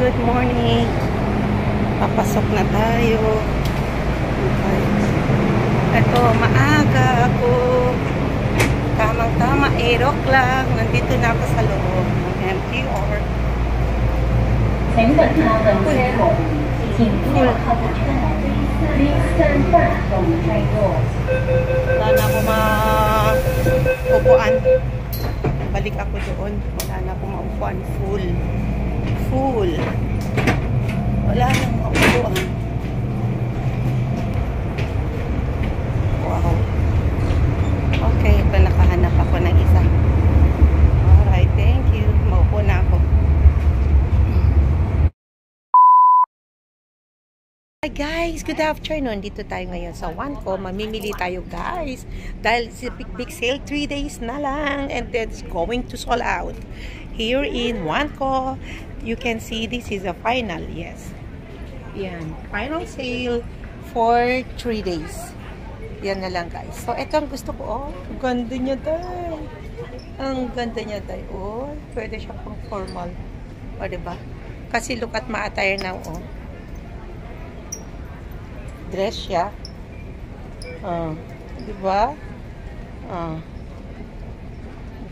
good morning. Papasok na tayo. Okay. Ito, maaga ako. Tamang-tama, 8 o'clock. Nandito na ako sa loob ng MTR. Wala na ako maupuan. Balik ako doon. Wala na ako maupuan. Full. Wala nang maupuan. Wow. Okay, ito nakahanap ako ng isa. Alright, thank you. Maupo na ako. Hi guys, good afternoon. Dito tayo ngayon sa Wanco. Mamimili tayo guys. Dahil si big sale 3 days na lang. And then it's going to sold out. Here in Wanco, you can see this is a final. Yes. Yan. Final sale for 3 days. Yan na lang guys. So, ito ang gusto ko. Oh, ganda niya tayo. Ang ganda niya tayo. Oh, pwede siya pang formal. O, diba? Kasi look at my attire now. Oh. Dress siya. Diba?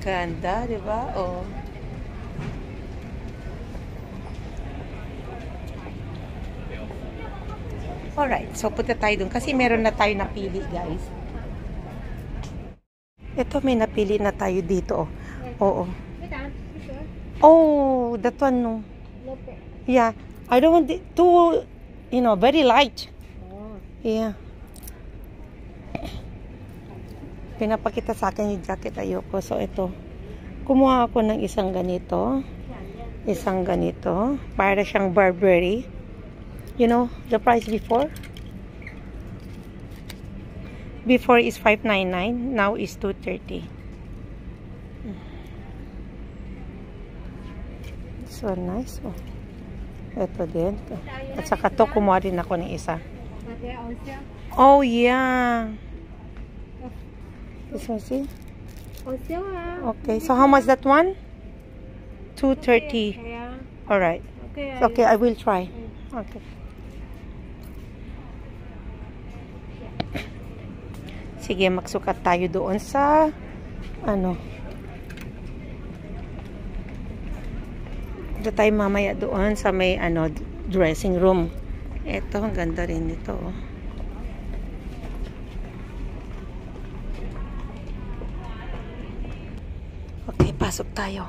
Ganda, diba? Oh. Alright, so punta tayo dun. Kasi meron na tayo napili, guys. Ito, may napili na tayo dito. Oh. Oo. Oh, that one, no. Yeah. I don't want it too, very light. Yeah. Pinapakita sa akin yung jacket. Ayoko. So, ito. Kumuha ako ng isang ganito. Isang ganito. Para siyang Burberry. You know, the price before? Before is $599. Now is $230. So, nice. Oh. Ito din. At saka to, kumuha din ako ng isa. Oh, yeah. This one, see? Okay, so how much that one? $230. Alright. Okay, I will try. Okay. Sige, magsukat tayo doon sa Ito tayo mamaya doon sa may dressing room. Ito, ang ganda rin ito. Okay, pasok tayo.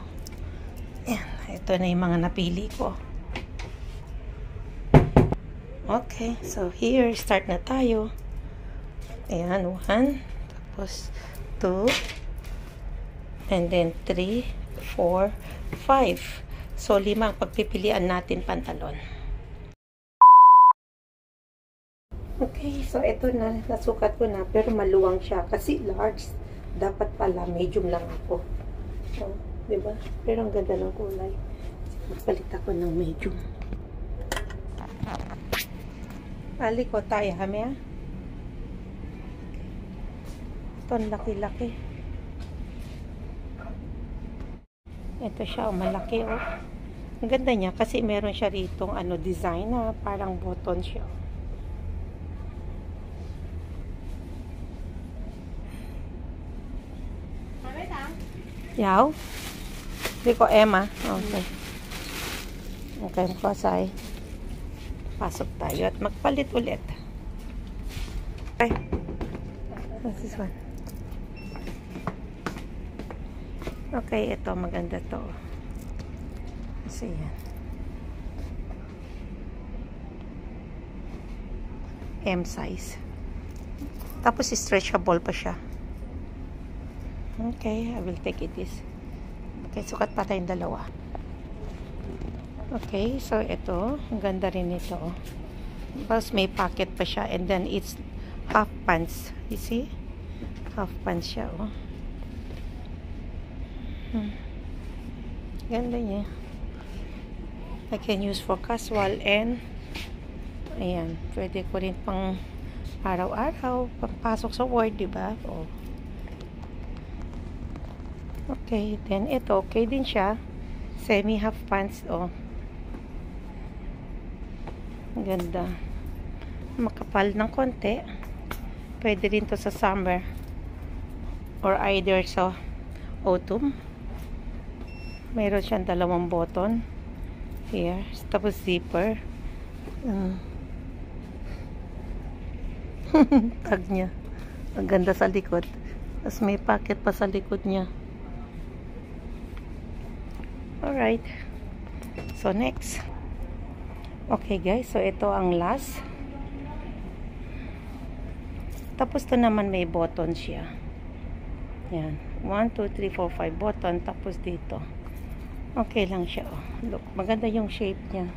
Ayan, ito na yung mga napili ko. Okay, so here, start na tayo. Ayan, 1, tapos 2, and then 3, 4, 5. So, 5 ang pagpipilian natin pantalon. Okay, so ito na, nasukat ko na, pero maluwang siya. Kasi large, dapat pala, medium lang ako. So, diba? Pero ang ganda ng kulay. Magpalit ako ng medium. Pali ko tayo, hamya. Ito, laki-laki. Ito siya, malaki, oh. Ang ganda niya, kasi meron siya ritong, design na parang button siya. Yaw? Hindi ko Emma. Okay. Okay, makasay. Pasok tayo at magpalit ulit. Okay. What's this one? Okay, ito. Maganda to. So, yan. M size. Tapos, stretchable pa siya. Okay, I will take it this. Okay, sukat pa tayong dalawa. Okay, so ito, ang ganda rin ito. Tapos may pocket pa siya, and then it's half pants. You see? Half pants siya, oh. Ganda niya. I can use for casual and ayan, pwede ko rin pang araw-araw, pagpasok sa work, diba? Oh. Okay, then ito, okay din siya. Semi half pants, oh. Ang ganda. Makapal ng konti. Pwede rin to sa summer. Or either sa autumn. Mayroon siyang dalawang button. Here. Tapos zipper. Tag niya. Ang ganda sa likod. Tapos may pocket pa sa likod niya. Alright. So, next. Okay, guys. So, ito ang last. Tapos, to naman may button siya. Yan. 1, 2, 3, 4, 5 button. Tapos, dito. Okay lang siya. Oh. Look, maganda yung shape niya.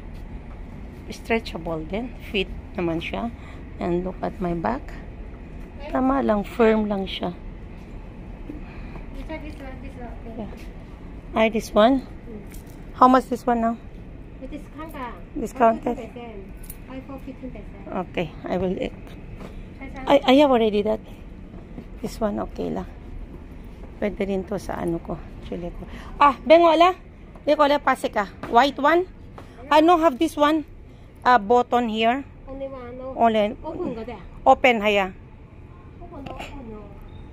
Stretchable din. Fit naman siya. And look at my back. Tama lang. Firm lang siya. Yeah. Ay, this one? How much this one now? Discounted? I for 15%. Okay. I will... I have already that. This one, okay lang. Pwede rin to sa ano ko. Chile ko. Ah, bengo ala? Bengo ala, pase ka. White one? I no have this one. Button here. Only one, no? Only. Open ko there. Open, haya. Open, no, open, no.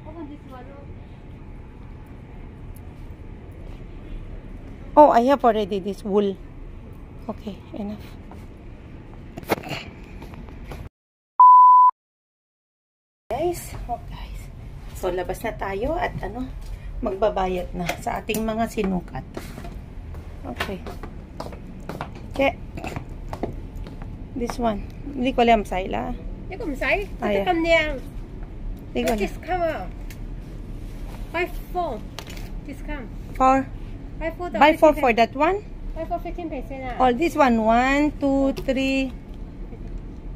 Open this one, no? Oh, I have already this wool. Okay, enough. Guys, oh guys. So, labas na tayo at ano, magbabayad na sa ating mga sinukat. Okay. Okay. This one. Hindi ko alam Sayla. Cái cũng sấy. Cái cầm nhang. Hindi ko alam. Discount. Buy 4. Discount. For? Buy 4 for that one? Buy for 15%. All this one. 1, 2, 3.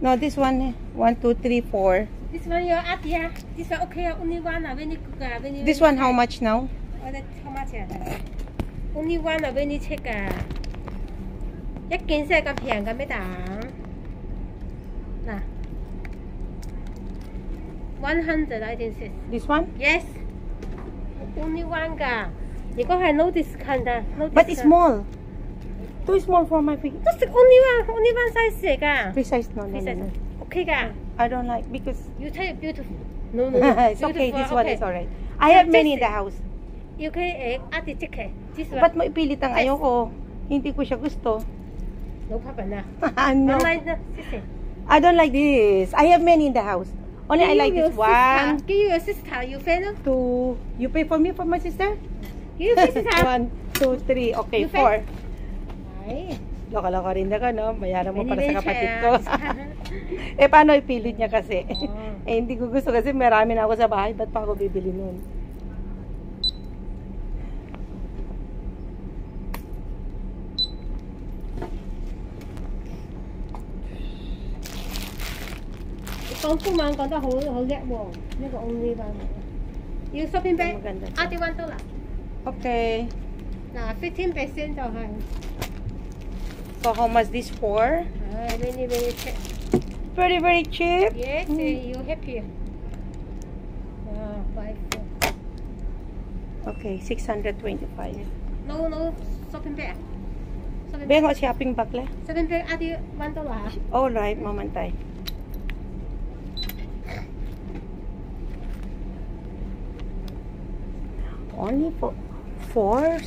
No, this one. 1, 2, 3, 4. This one you add yeah. This one okay. Only one. When you cook. When you. This one how much now? Oh, that how much? Only one. When you check. 一件先係咁平嘅咩蛋？嗱，100 I think is. This one? Yes. Only one 㗎。如果係 no discount 啊 ，no discount。But it's small. Too small for my feet. That's only one size 嚟㗎。Precise no, no, no, no. Okay 㗎。I don't like because You take beautiful. No, no, no. it's okay. This one is alright. I have many in the house. You can add the ticket. This one. Ba't mo ipilit ang ayoko? Hindi ko siya gusto. No problem na. No. Online na, sister. I don't like this. I have many in the house. Only I like this one. Give you your sister. You pay no? 2. You pay for me for my sister? Give your sister. 1, 2, 3. Okay, You pay? 4. Ay. Loko-loko rin na ka, no? Bayaran mo para sa kapatid siya. ko. Eh, paano ipilit niya kasi? Oh. Eh, hindi ko gusto kasi marami na ako sa bahay. Ba't pa ako bibili nun?講中文講得好叻喎，呢個 only one。要 shopping bag，add $1。Okay. 嗱，15% 就係。So, how much this for? Very very cheap. Very, very cheap. Yes, you happy. Buy 4. Okay, 625. No shopping bag. Bengo shopping bag le? Shopping bag add $1 ha. Alright, mamantay. Only for 4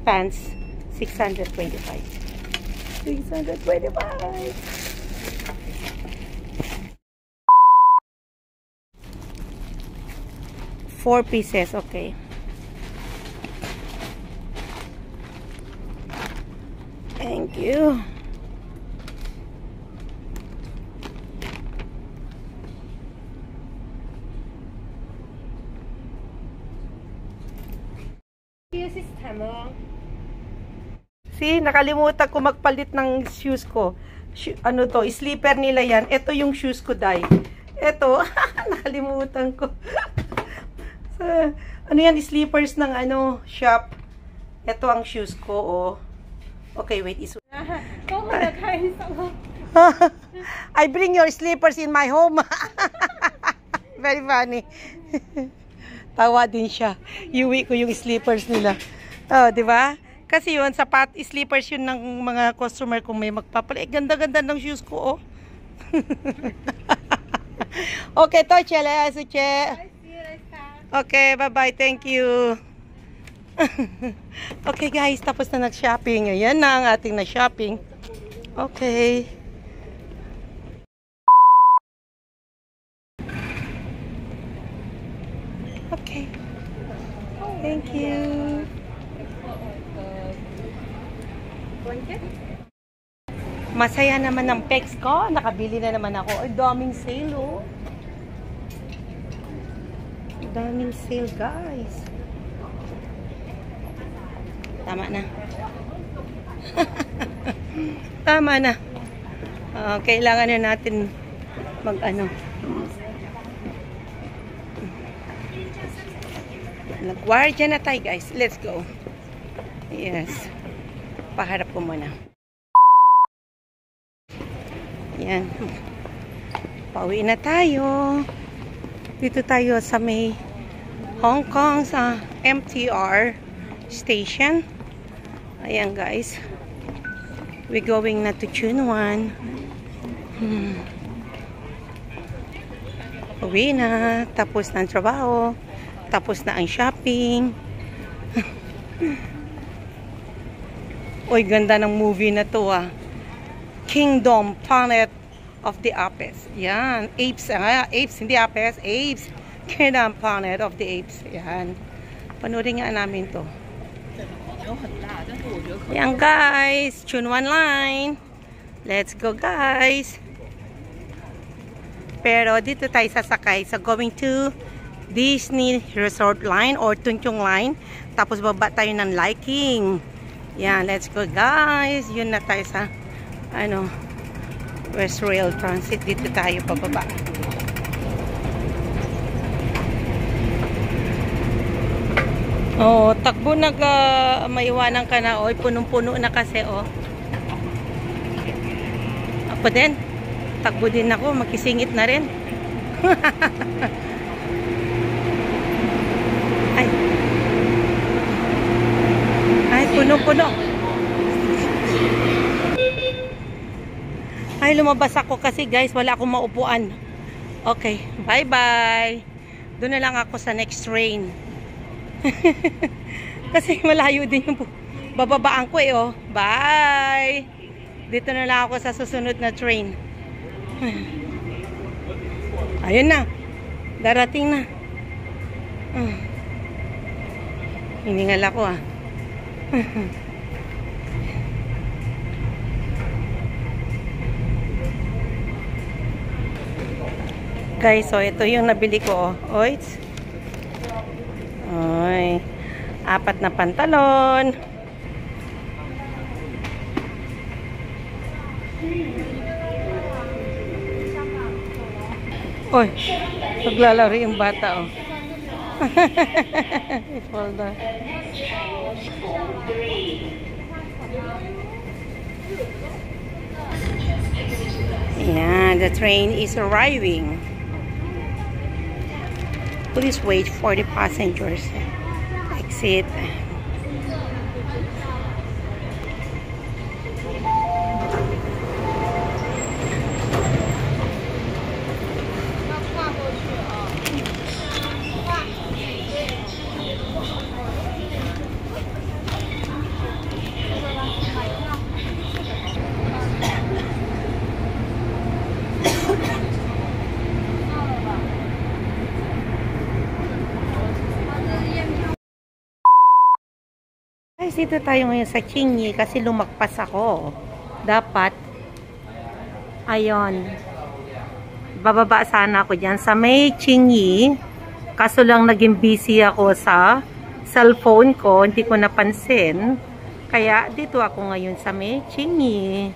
pants 625. 625. Four pieces, okay. Thank you. See, nakalimutan ko magpalit ng shoes ko. Ano to, sleeper nila yan. Ito yung shoes ko, Day. Ito, nakalimutan ko. Ano yan, sleepers ng ano, shop. Ito ang shoes ko, oh. Okay, wait. I bring your slippers in my home. Very funny. Tawa din siya. Iuwi ko yung slippers nila. Oh, di ba? Kasi yun, sapat, slippers yun ng mga customer kung may magpapalit. Ganda-ganda ng shoes ko, oh. Okay, to, Chela, Suche. Okay, bye-bye. Thank you. Okay, guys, tapos na nag-shopping. Ayan na ang ating na-shopping. Okay. Okay. Thank you. Masaya naman ang pecs ko. Nakabili na naman ako. Ay, daming sale, oh. Daming sale, guys. Tama na. Tama na. Kailangan na natin mag-ano. Nag-guardia na tayo, guys. Let's go. Yes. Paharap ko muna. Yan. Pauwi na tayo. Dito tayo sa may Hong Kong sa MTR station. Ayan, guys. We're going na to Chunwan. Uwi na. Tapos na ang trabaho. Tapos na ang shopping. Uy, ganda ng movie na to, ah. Kingdom, Planet of the Apes. Yan. Apes. Apes, hindi Apes. Apes. Kingdom, Planet of the Apes. Yan. Panoodin nga namin to. Yan, guys. Chunwan line. Let's go, guys. Pero dito tayo sasakay. So, going to Disney Resort line or Tunchong line. Tapos baba tayo ng Liking. Yan, let's go, guys. Yun na tayo sa ano, West Rail Transit. Dito tayo pababa. Oh, takbo maiwanan ka na. Oy, punong-puno na kasi, oh. Ako din. Takbo din ako. Makisingit na rin. Ay, puno-puno. Ay, lumabas ako kasi, guys, wala akong maupuan. Okay, bye-bye. Doon na lang ako sa next train. Kasi malayo din yung bababaan ko, eh, oh. Bye! Dito na lang ako sa susunod na train. Ayun na. Darating na. Hiningal ako, ah. Guys, so ito yung nabili ko, oh. Oy. Oy. 4 na pantalon. Oy. Naglalaro yung bata, oh. Folder. Yeah, the train is arriving. Please wait for the passengers. Exit. Guys, dito tayo ngayon sa Chinyi kasi lumagpas ako. Dapat, ayon, bababa sana ako dyan sa may Chinyi. Kaso lang naging busy ako sa cellphone ko, hindi ko napansin. Kaya dito ako ngayon sa may Chinyi.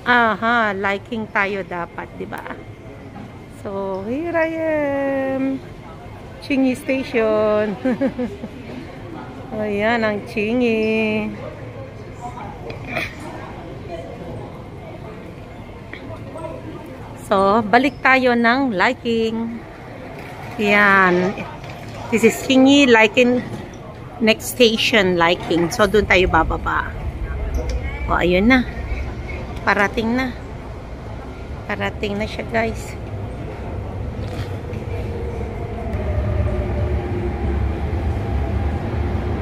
Aha, Liking tayo dapat, di ba? So, here I am. Chinyi Station. Ayan ang Chinyi. So, balik tayo ng Liking. Ayan. This is Chinyi, Liking Next station, Liking. So, doon tayo bababa. O, ayun na. Parating na. Parating na siya, guys.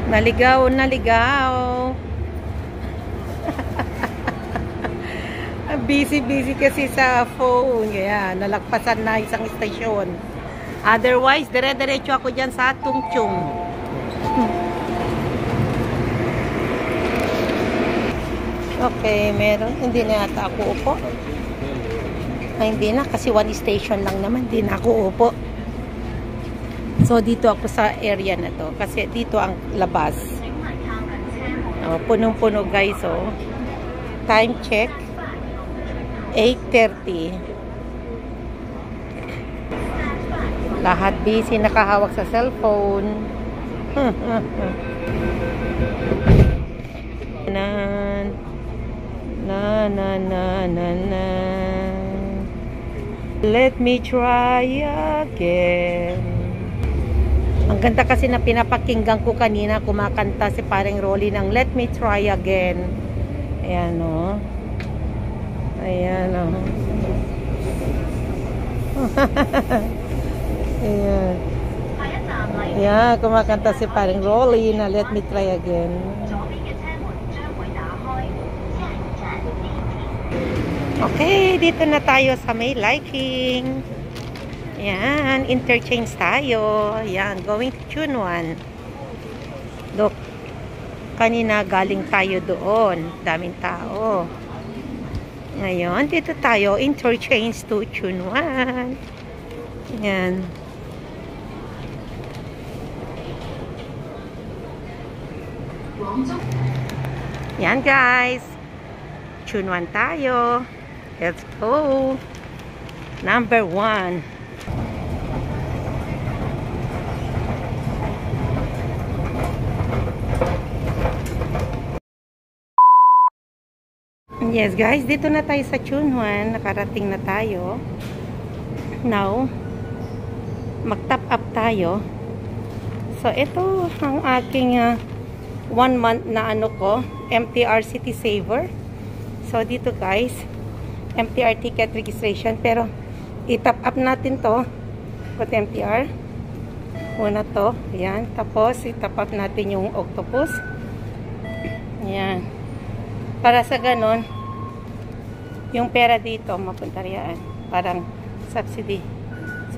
Naligaw, naligaw. Busy kasi sa phone. Kaya, nalagpasan na isang stasyon. Otherwise, dire-diretso ako dyan sa Tungchung. Okay, meron. Hindi na yata ako upo. Ay, hindi na. Kasi one station lang naman. Hindi na ako upo. So, dito ako sa area na to. Kasi dito ang labas. Oh, punong-puno, guys. Oh. Time check. 8:30. Lahat busy, nakahawak sa cellphone. Na. Let me try again. Ang ganda kasi na pinapakinggan ko kanina, kumakanta si Paring Rolly ng Let Me Try Again. Ayan o. Ayan o. Ayan. Ayan, kumakanta si Paring Rolly na Let Me Try Again. Okay, dito na tayo sa may Liking. Ayan, interchange tayo. Ayan, going to Chunwan. Look, kanina galing tayo doon. Daming tao. Ngayon, dito tayo, interchange to Chunwan. Ayan. Ayan, guys. Chunwan tayo. Let's go. Number 1. Yes, guys. Dito na tayo sa Chunwan. Nakarating na tayo. Now, mag-top up tayo. So, ito ang aking 1 month na ano ko, MTR City Saver. So, dito guys, MTR ticket registration. Pero, i-top up natin to. Put MTR. Una to. Ayan. Tapos, i-top up natin yung octopus. Ayan. Para sa ganon, yung pera dito, mapunta riyaan. Parang subsidy.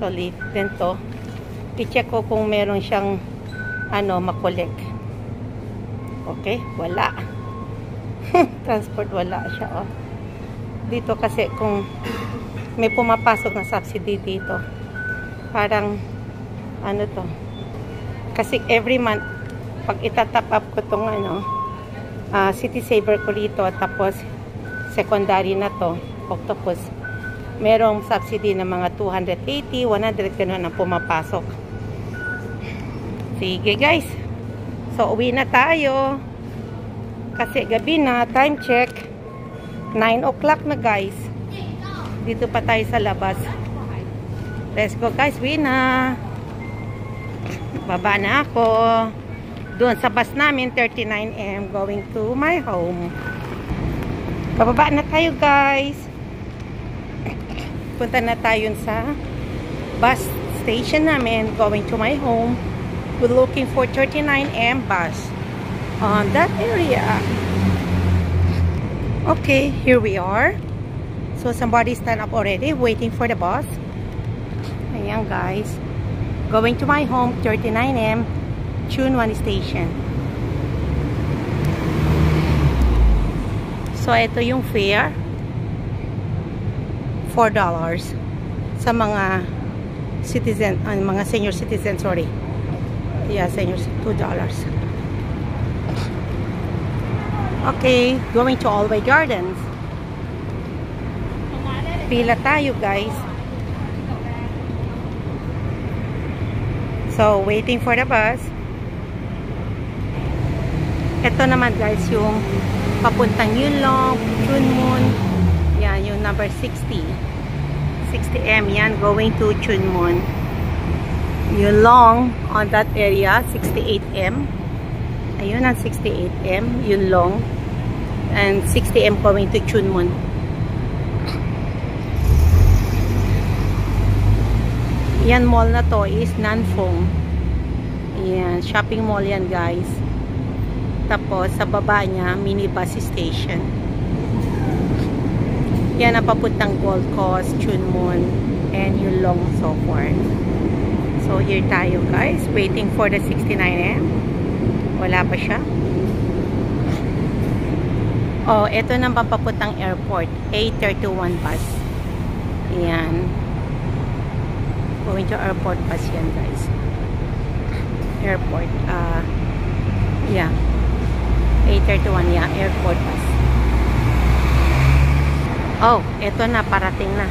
So, leave. Then to, i-check ko kung meron siyang makolek. Okay? Wala. Transport, wala siya, oh. Dito kasi kung may pumapasok na subsidy dito, parang to, kasi every month pag itatap up ko tong City Saver ko dito, tapos secondary na to, octopus, merong subsidy na mga 280, 100, ganun ang pumapasok. Sige guys, so uwi na tayo kasi gabi na. Time check 9 o'clock na guys. Dito pa tayo sa labas. Let's go guys, uwi na. Baba na ako doon sa bus namin, 39M, going to my home. Bababa na tayo guys. Punta na tayo sa bus station namin, going to my home. We're looking for 39M bus on that area. Okay, here we are. So somebody stand up already, waiting for the bus. Ayan guys, going to my home, 39M, Chunwan Station. So ito yung fare, $4 sa mga citizen, mga senior citizen, sorry. Yeah, senior, $2. Okay, going to Alway Gardens. Pila tayo guys. So, waiting for the bus. Ito naman guys, yung papuntang Yunlong, Chunmun. Yan, yung number 60. 60M, yan, going to Chunmun. Yunlong, on that area, 68M. Ayun ang 68M, yun long. And 60M going to Chunmun. Yan mall na to is Nanfong. Yan, shopping mall yan guys. Tapos sa baba niya, mini bus station. Yan ang papuntang Gold Coast, Chunmun, and Yulong so far. So here tayo guys, waiting for the 69M. Wala pa siya. Oh, ito nang papuntang airport, A31 bus. Yan. Going to airport bus yan guys. Airport, yeah. A31, yeah, airport bus. Oh, ito na, parating na.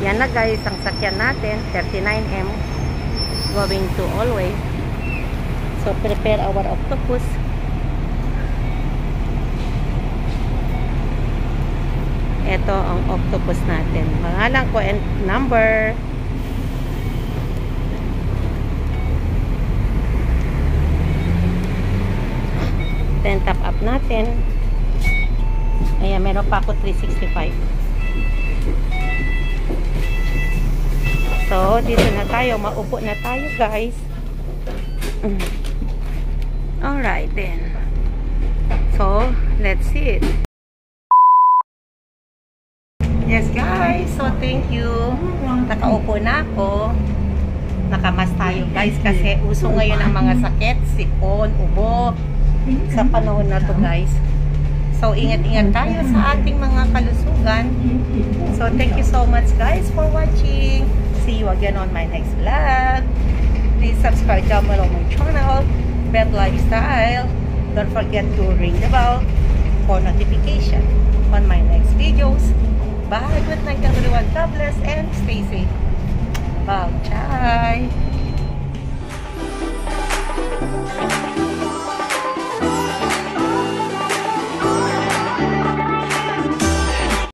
Yan na guys, ang sakyan natin, 39M, going to Alway. So, prepare our octopus. Ito ang octopus natin. Pangalan ko and number. Then, top up natin. Ayan, meron pa ako 365. So, dito na tayo. Maupo na tayo, guys. Alright, then. So, let's see it. Yes, guys. So, thank you. Nakaupo na ako. Nakamas tayo, guys. Kasi uso ngayon ang mga sakit. Sipon, ubo. Sa panahon na to, guys. So, ingat-ingat tayo sa ating mga kalusugan. So, thank you so much, guys, for watching. See you again on my next vlog. Please subscribe down below my channel, Bet Lifestyle. Don't forget to ring the bell for notification on my next videos. Bye. Good night, everyone. God bless and stay safe. Bye. Bye.